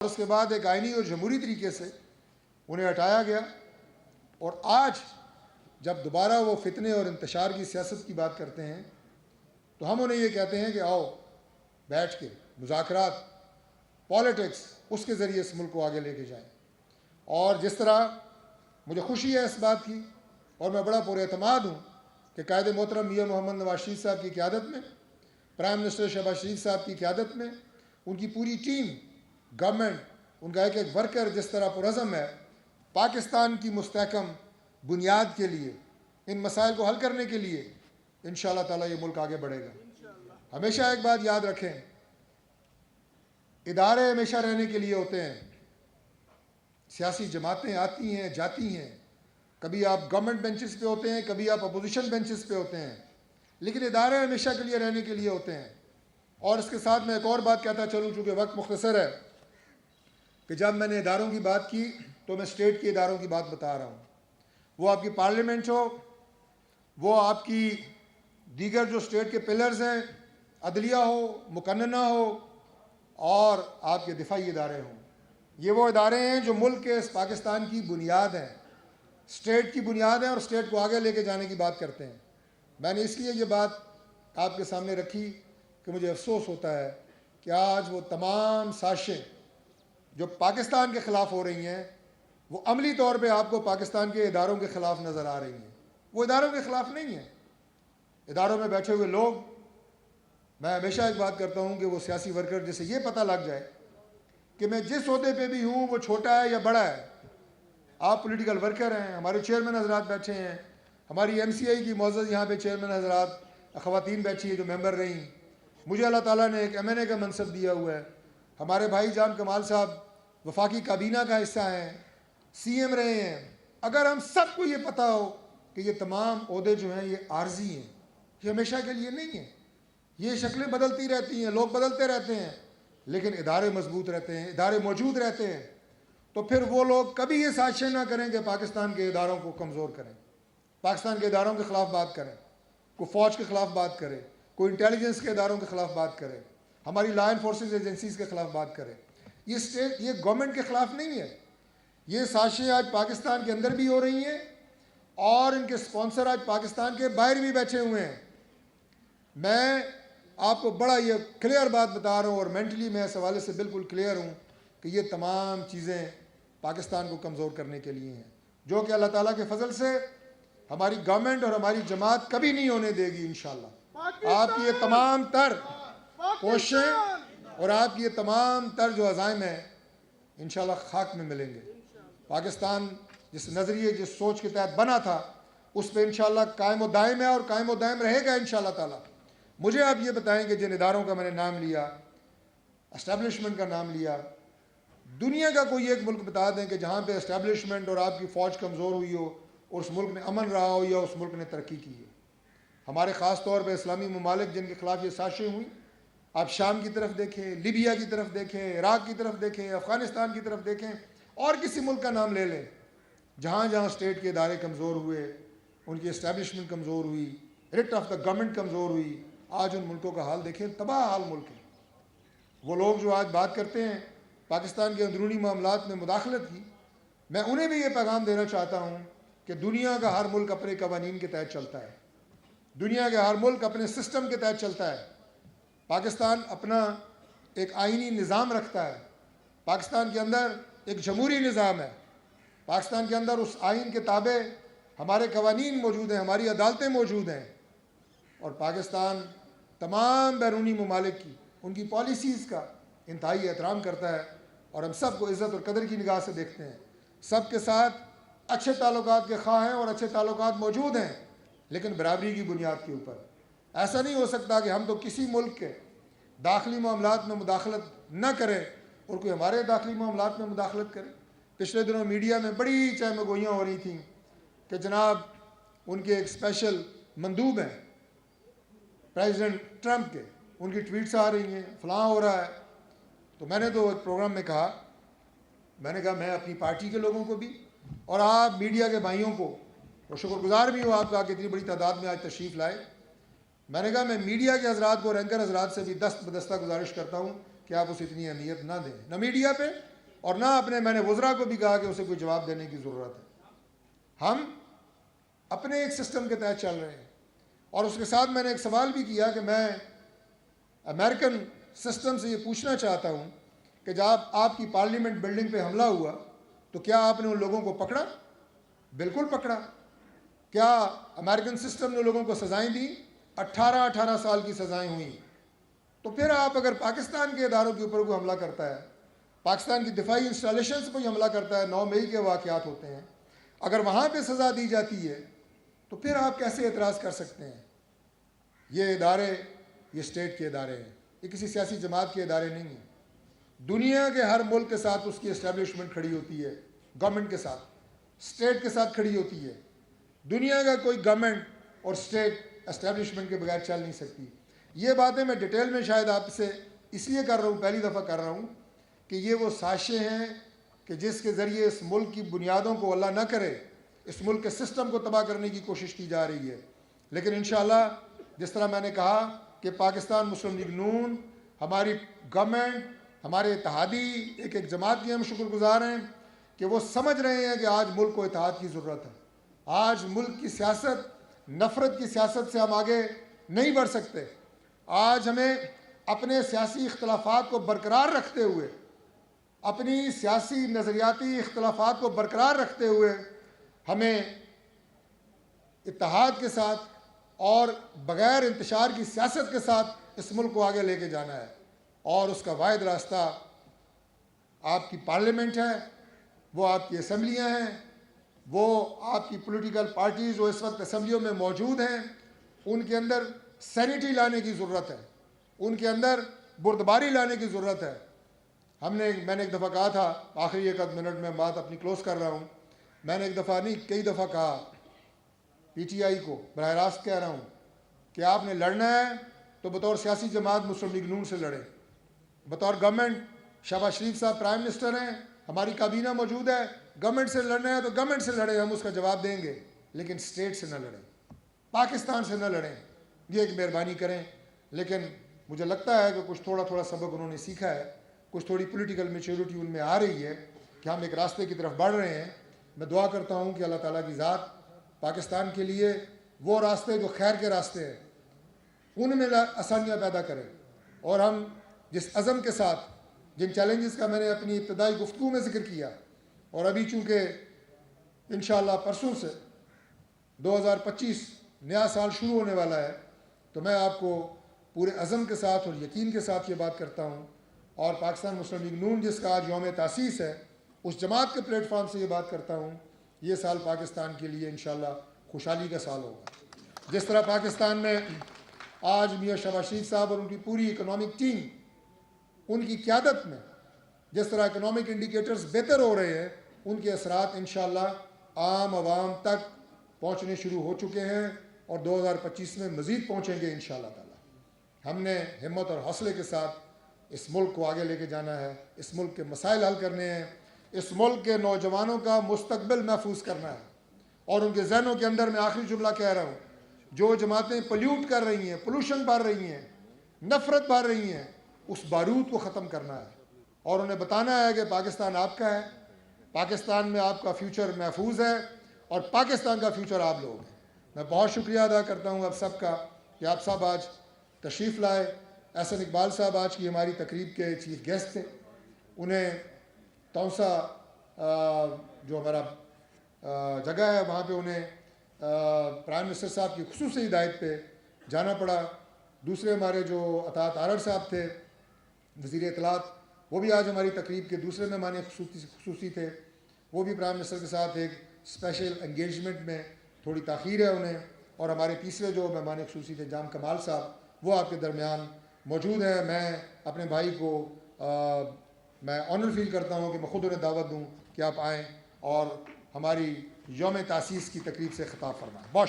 اس کے بعد ایک آئینی اور جمہوری طریقے سے انہیں ہٹایا گیا، اور آج جب دوبارہ وہ فتنے اور انتشار کی سیاست کی بات کرتے ہیں تو ہم انہیں یہ کہتے ہیں کہ آؤ بیٹھ کے مذاکرات، پالیٹکس، اس کے ذریعے اس ملک کو آگے لے کے جائیں۔ اور جس طرح مجھے خوشی ہے اس بات کی، اور میں بڑا پر اعتماد ہوں کہ قائد محترم میاں محمد نواز شریف صاحب کی قیادت میں، پرائم منسٹر شہباز شریف صاحب کی قیادت میں، ان کی پوری ٹیم، گورنمنٹ، ان کا ایک ایک ورکر جس طرح پرعزم ہے پاکستان کی مستحکم بنیاد کے لیے، ان مسائل کو حل کرنے کے لیے، انشاءاللہ تعالیٰ یہ ملک آگے بڑھے گا۔ ہمیشہ ایک بات یاد رکھیں، ادارے ہمیشہ رہنے کے لیے ہوتے ہیں، سیاسی جماعتیں آتی ہیں جاتی ہیں، کبھی آپ گورنمنٹ بینچز پہ ہوتے ہیں، کبھی آپ اپوزیشن بینچز پہ ہوتے ہیں، لیکن ادارے ہمیشہ کے لیے رہنے کے لیے ہوتے ہیں۔ اور اس کے ساتھ میں ایک اور بات کہتا چلوں، چونکہ وقت مختصر ہے، کہ جب میں نے اداروں کی بات کی تو میں اسٹیٹ کے اداروں کی بات بتا رہا ہوں، وہ آپ کی پارلیمنٹ ہو، وہ آپ کی دیگر جو اسٹیٹ کے پلرز ہیں، عدلیہ ہو، مقننہ ہو، اور آپ کے دفاعی ادارے ہوں۔ یہ وہ ادارے ہیں جو ملک کے اس پاکستان کی بنیاد ہیں، اسٹیٹ کی بنیاد ہیں، اور اسٹیٹ کو آگے لے کے جانے کی بات کرتے ہیں۔ میں نے اس لیے یہ بات آپ کے سامنے رکھی کہ مجھے افسوس ہوتا ہے کہ آج وہ تمام سازشیں جو پاکستان کے خلاف ہو رہی ہیں، وہ عملی طور پہ آپ کو پاکستان کے اداروں کے خلاف نظر آ رہی ہیں۔ وہ اداروں کے خلاف نہیں ہیں، اداروں میں بیٹھے ہوئے لوگ، میں ہمیشہ ایک بات کرتا ہوں کہ وہ سیاسی ورکر جسے یہ پتہ لگ جائے کہ میں جس عہدے پہ بھی ہوں وہ چھوٹا ہے یا بڑا ہے، آپ پولیٹیکل ورکر ہیں، ہمارے چیئرمین حضرات بیٹھے ہیں، ہماری ایم سی آئی کی معزز یہاں پہ چیئرمین حضرات، خواتین بیٹھی ہیں جو ممبر رہیں، مجھے اللہ تعالیٰ نے ایک ایم این اے کا منصب دیا ہوا ہے، ہمارے بھائی جان کمال صاحب وفاقی کابینہ کا حصہ ہیں، سی ایم رہے ہیں۔ اگر ہم سب کو یہ پتہ ہو کہ یہ تمام عہدے جو ہیں یہ عارضی ہیں، یہ ہمیشہ کے لیے نہیں ہیں، یہ شکلیں بدلتی رہتی ہیں، لوگ بدلتے رہتے ہیں، لیکن ادارے مضبوط رہتے ہیں، ادارے موجود رہتے ہیں، تو پھر وہ لوگ کبھی یہ سازشیں نہ کریں کہ پاکستان کے اداروں کو کمزور کریں، پاکستان کے اداروں کے خلاف بات کریں، کوئی فوج کے خلاف بات کرے، کوئی انٹیلیجنس کے اداروں کے خلاف بات کرے، ہماری لا انفورسنگ ایجنسیز کے خلاف بات کرے۔ یہ گورنمنٹ کے خلاف نہیں ہے، یہ سازشیں آج پاکستان کے اندر بھی ہو رہی ہیں، اور ان کے سپانسر آج پاکستان کے باہر بھی بیٹھے ہوئے ہیں۔ میں آپ کو بڑا یہ کلیئر بات بتا رہا ہوں، اور مینٹلی میں اس حوالے سے بالکل کلیئر ہوں کہ یہ تمام چیزیں پاکستان کو کمزور کرنے کے لیے ہیں، جو کہ اللہ تعالیٰ کے فضل سے ہماری گورنمنٹ اور ہماری جماعت کبھی نہیں ہونے دے گی انشاءاللہ۔ آپ کی یہ تمام تر کوششیں اور آپ کی یہ تمام تر جو عزائم ہیں انشاءاللہ خاک میں ملیں گے۔ پاکستان جس نظریے، جس سوچ کے تحت بنا تھا، اس پہ انشاءاللہ قائم و دائم ہے، اور قائم و دائم رہے گا انشاءاللہ تعالیٰ۔ مجھے آپ یہ بتائیں کہ جن اداروں کا میں نے نام لیا، اسٹیبلشمنٹ کا نام لیا، دنیا کا کوئی ایک ملک بتا دیں کہ جہاں پہ اسٹیبلشمنٹ اور آپ کی فوج کمزور ہوئی ہو اور اس ملک میں امن رہا ہو یا اس ملک نے ترقی کی ہے۔ ہمارے خاص طور پہ اسلامی ممالک جن کے خلاف یہ سازشیں ہوئیں، آپ شام کی طرف دیکھیں، لیبیا کی طرف دیکھیں، عراق کی طرف دیکھیں، افغانستان کی طرف دیکھیں، اور کسی ملک کا نام لے لیں، جہاں جہاں اسٹیٹ کے ادارے کمزور ہوئے، ان کی اسٹیبلشمنٹ کمزور ہوئی، ریٹ آف دا گورنمنٹ کمزور ہوئی، آج ان ملکوں کا حال دیکھیں، تباہ حال ملک ہے۔ وہ لوگ جو آج بات کرتے ہیں پاکستان کے اندرونی معاملات میں مداخلت کی، میں انہیں بھی یہ پیغام دینا چاہتا ہوں کہ دنیا کا ہر ملک اپنے قوانین کے تحت چلتا ہے، دنیا کے ہر ملک اپنے سسٹم کے تحت چلتا ہے۔ پاکستان اپنا ایک آئینی نظام رکھتا ہے، پاکستان کے اندر ایک جمہوری نظام ہے، پاکستان کے اندر اس آئین کے تابع ہمارے قوانین موجود ہیں، ہماری عدالتیں موجود ہیں، اور پاکستان تمام بیرونی ممالک کی، ان کی پالیسیز کا انتہائی احترام کرتا ہے، اور ہم سب کو عزت اور قدر کی نگاہ سے دیکھتے ہیں، سب کے ساتھ اچھے تعلقات کے خواہاں ہیں، اور اچھے تعلقات موجود ہیں، لیکن برابری کی بنیاد کے اوپر۔ ایسا نہیں ہو سکتا کہ ہم تو کسی ملک کے داخلی معاملات میں مداخلت نہ کریں اور کوئی ہمارے داخلی معاملات میں مداخلت کرے۔ پچھلے دنوں میڈیا میں بڑی چہمگوئیاں ہو رہی تھیں کہ جناب ان کے ایک اسپیشل مندوب ہیں پریزیڈنٹ ٹرمپ کے، ان کی ٹویٹس آ رہی ہیں، فلاں ہو رہا ہے۔ تو میں نے تو ایک پروگرام میں کہا، میں اپنی پارٹی کے لوگوں کو بھی اور آپ میڈیا کے بھائیوں کو، اور شکر گزار بھی ہوں آپ کا کہ اتنی بڑی تعداد میں آج تشریف لائے، میں نے کہا میں میڈیا کے حضرات کو اور اینکر حضرات سے بھی دست بدستہ گزارش کرتا ہوں کہ آپ اسے اتنی اہمیت نہ دیں، نہ میڈیا پہ اور نہ میں نے وزراء کو بھی کہا کہ اسے کوئی جواب دینے کی ضرورت ہے. ہم اپنے ایک سسٹم کے تحت چل رہے ہیں. اور اس کے ساتھ میں نے ایک سوال بھی کیا کہ میں امریکن سسٹم سے یہ پوچھنا چاہتا ہوں کہ جب آپ کی پارلیمنٹ بلڈنگ پہ حملہ ہوا تو کیا آپ نے ان لوگوں کو پکڑا؟ بالکل پکڑا. کیا امریکن سسٹم نے لوگوں کو سزائیں دیں؟ 18 سال کی سزائیں ہوئیں. تو پھر آپ اگر پاکستان کے اداروں کے اوپر کوئی حملہ کرتا ہے، پاکستان کی دفاعی انسٹالیشنز پہ حملہ کرتا ہے، 9 مئی کے واقعات ہوتے ہیں، اگر وہاں پہ سزا دی جاتی ہے تو پھر آپ کیسے اعتراض کر سکتے ہیں؟ یہ ادارے یہ اسٹیٹ کے ادارے ہیں، یہ کسی سیاسی جماعت کے ادارے نہیں ہیں. دنیا کے ہر ملک کے ساتھ اس کی اسٹیبلشمنٹ کھڑی ہوتی ہے، گورنمنٹ کے ساتھ، اسٹیٹ کے ساتھ کھڑی ہوتی ہے. دنیا کا کوئی گورنمنٹ اور اسٹیٹ اسٹیبلشمنٹ کے بغیر چل نہیں سکتی. یہ باتیں میں ڈیٹیل میں شاید آپ سے اس لیے کر رہا ہوں، پہلی دفعہ کر رہا ہوں کہ یہ وہ سازشیں ہیں کہ جس کے ذریعے اس ملک کی بنیادوں کو اللہ نہ کرے اس ملک کے سسٹم کو تباہ کرنے کی کوشش کی جا رہی ہے. لیکن انشاءاللہ جس طرح میں نے کہا کہ پاکستان مسلم لیگ نون، ہماری گورنمنٹ، ہمارے اتحادی ایک جماعت کی ہم شکر گزار ہیں کہ وہ سمجھ رہے ہیں کہ آج ملک کو اتحاد کی ضرورت ہے. آج ملک کی سیاست نفرت کی سیاست سے ہم آگے نہیں بڑھ سکتے. آج ہمیں اپنے سیاسی اختلافات کو برقرار رکھتے ہوئے، اپنی سیاسی نظریاتی اختلافات کو برقرار رکھتے ہوئے ہمیں اتحاد کے ساتھ اور بغیر انتشار کی سیاست کے ساتھ اس ملک کو آگے لے کے جانا ہے. اور اس کا واحد راستہ آپ کی پارلیمنٹ ہے، وہ آپ کی اسمبلیاں ہیں، وہ آپ کی پولیٹیکل پارٹیز جو اس وقت اسمبلیوں میں موجود ہیں، ان کے اندر سینیٹی لانے کی ضرورت ہے، ان کے اندر بردباری لانے کی ضرورت ہے. میں نے ایک دفعہ کہا تھا، آخری 1 منٹ میں بات اپنی کلوز کر رہا ہوں، میں نے ایک دفعہ نہیں کئی دفعہ کہا پی ٹی آئی کو، براہ راست کہہ رہا ہوں کہ آپ نے لڑنا ہے تو بطور سیاسی جماعت مسلم لیگ نون سے لڑیں. بطور گورنمنٹ شہباز شریف صاحب پرائم منسٹر ہیں، ہماری کابینہ موجود ہے، گورنمنٹ سے لڑنا ہے تو گورنمنٹ سے لڑیں، ہم اس کا جواب دیں گے. لیکن اسٹیٹ سے نہ لڑیں، پاکستان سے نہ لڑیں. یہ ایک مہربانی کریں. لیکن مجھے لگتا ہے کہ کچھ تھوڑا سبق انہوں نے سیکھا ہے، کچھ تھوڑی پولیٹیکل میچورٹی ان میں آ رہی ہے کہ ہم ایک راستے کی طرف بڑھ رہے ہیں. میں دعا کرتا ہوں کہ اللہ تعالیٰ کی ذات پاکستان کے لیے وہ راستے جو خیر کے راستے ہیں ان میں آسانیاں پیدا کرے. اور ہم جس عزم کے ساتھ، جن چیلنجز کا میں نے اپنی ابتدائی گفتگو میں ذکر کیا، اور ابھی چونکہ انشاءاللہ پرسوں سے 2025 نیا سال شروع ہونے والا ہے، تو میں آپ کو پورے عزم کے ساتھ اور یقین کے ساتھ یہ بات کرتا ہوں، اور پاکستان مسلم لیگ نون جس کا آج یوم تاسیس ہے اس جماعت کے پلیٹ فارم سے یہ بات کرتا ہوں، یہ سال پاکستان کے لیے انشاءاللہ خوشحالی کا سال ہوگا. جس طرح پاکستان میں آج میاں شہباز شریف صاحب اور ان کی پوری اکنامک ٹیم، ان کی قیادت میں جس طرح اکنامک انڈیکیٹرز بہتر ہو رہے ہیں، ان کے اثرات انشاءاللہ عام عوام تک پہنچنے شروع ہو چکے ہیں اور 2025 میں مزید پہنچیں گے انشاءاللہ تعالی. ہم نے ہمت اور حوصلے کے ساتھ اس ملک کو آگے لے کے جانا ہے، اس ملک کے مسائل حل کرنے ہیں، اس ملک کے نوجوانوں کا مستقبل محفوظ کرنا ہے. اور ان کے ذہنوں کے اندر میں آخری جملہ کہہ رہا ہوں، جو جماعتیں پلیوٹ کر رہی ہیں، پولوشن بھر رہی ہیں، نفرت بھر رہی ہیں، اس بارود کو ختم کرنا ہے اور انہیں بتانا ہے کہ پاکستان آپ کا ہے، پاکستان میں آپ کا فیوچر محفوظ ہے اور پاکستان کا فیوچر آپ لوگ ہیں. میں بہت شکریہ ادا کرتا ہوں آپ سب کا کہ آپ سب آج تشریف لائے. احسن اقبال صاحب آج کی ہماری تقریب کے چیف گیسٹ تھے. انہیں تونسا جو ہمارا جگہ ہے وہاں پہ انہیں پرائم منسٹر صاحب کی خصوصی ہدایت پہ جانا پڑا. دوسرے ہمارے جو اطاعت آرڑ صاحب تھے وزیر اطلاعات، وہ بھی آج ہماری تقریب کے دوسرے مہمان خصوصی تھے. وہ بھی پرائم منسٹر کے ساتھ ایک اسپیشل انگیجمنٹ میں تھوڑی تاخیر ہے انہیں. اور ہمارے تیسرے جو مہمان خصوصی تھے جام کمال صاحب، وہ آپ کے درمیان موجود ہیں. میں اپنے بھائی کو میں آنر فیل کرتا ہوں کہ میں خود انہیں دعوت دوں کہ آپ آئیں اور ہماری یوم تاسیس کی تقریب سے خطاب فرمائیں. بہت